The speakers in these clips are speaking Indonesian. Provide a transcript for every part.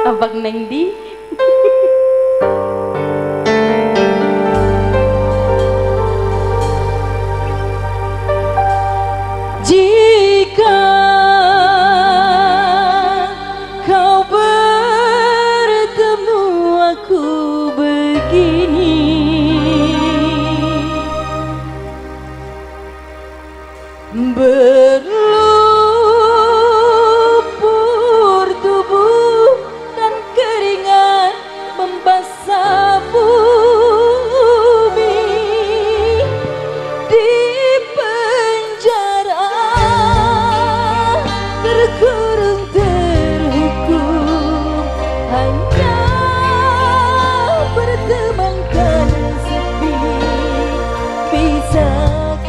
Abang Neng di jika kau bertemu aku begini, berlumpur tubuh dan keringat membasah bumi, di penjara terkurung terhukum, hanya bertemankan sepi. Bisakah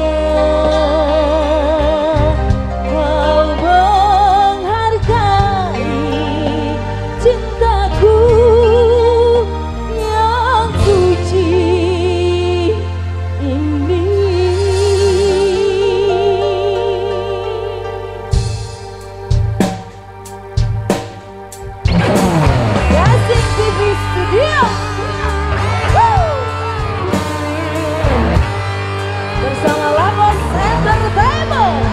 kau menghargai cintaku yang suci ini? Gasing TV Studio bersama Lamos Entertainment.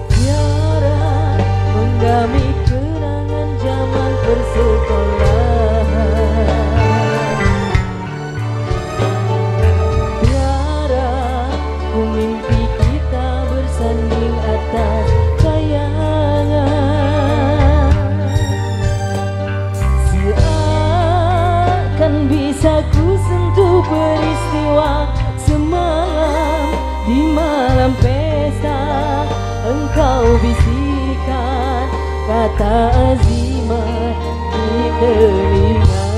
Tiara menggami kenangan zaman persekolahan. Tiara ku mimpi kita bersanding atas kayangan. Seakan bisa ku sentuh peristiwa semalam di malam pesta. Engkau bisikan kata azimat di telinga.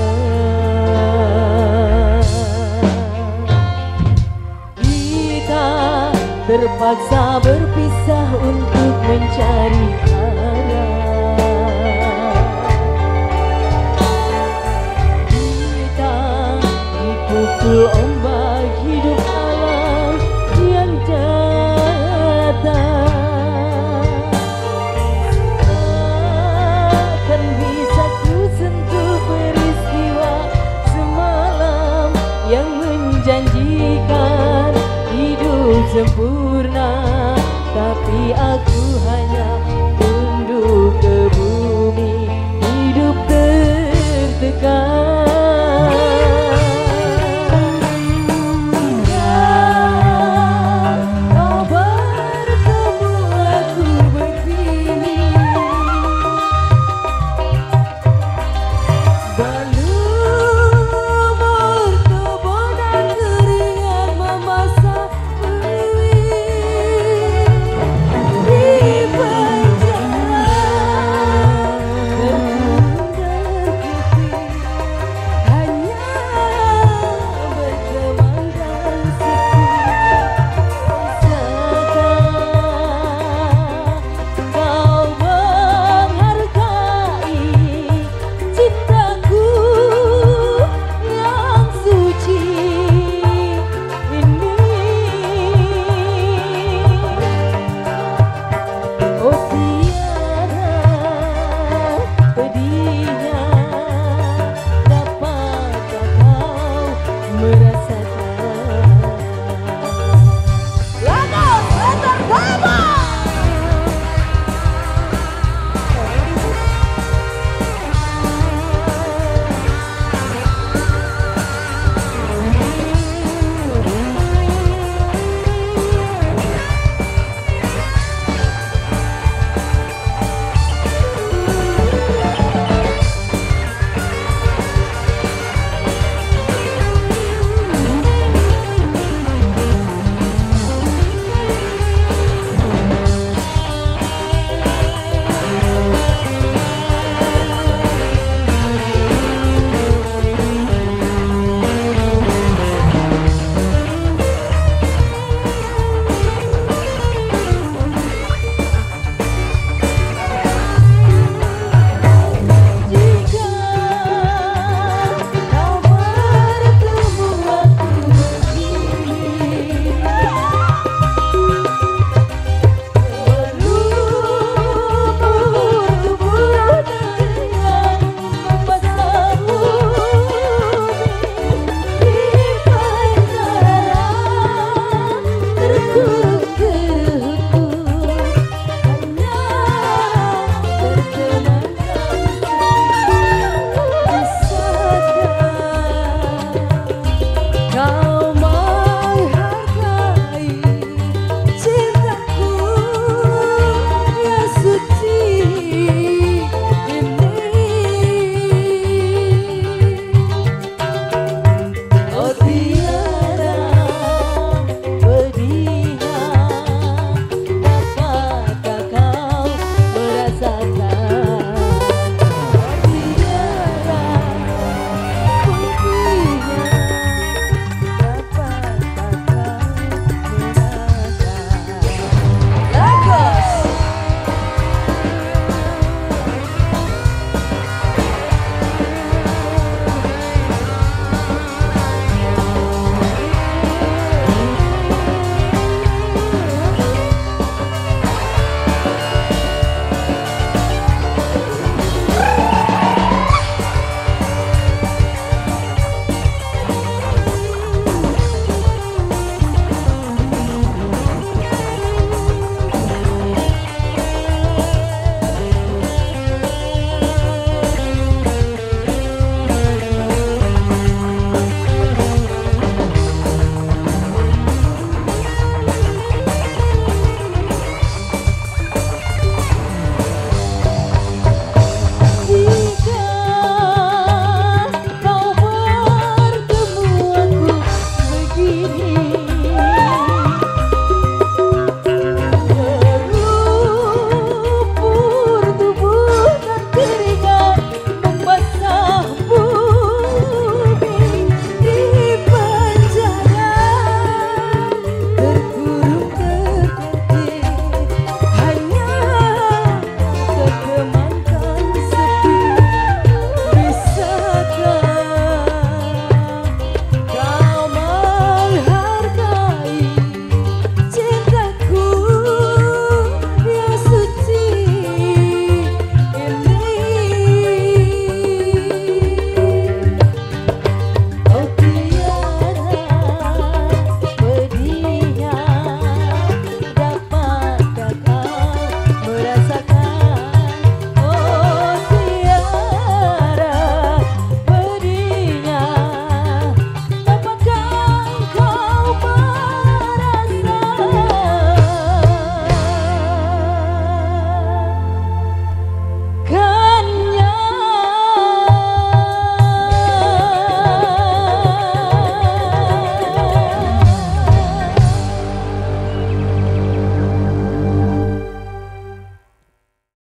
Kita terpaksa berpisah untuk mencari arah. Kita dipukul ombak hidup alam yang datang. Akan bisa ku sentuh peristiwa semalam yang menjanjikan hidup sempurna, tapi aku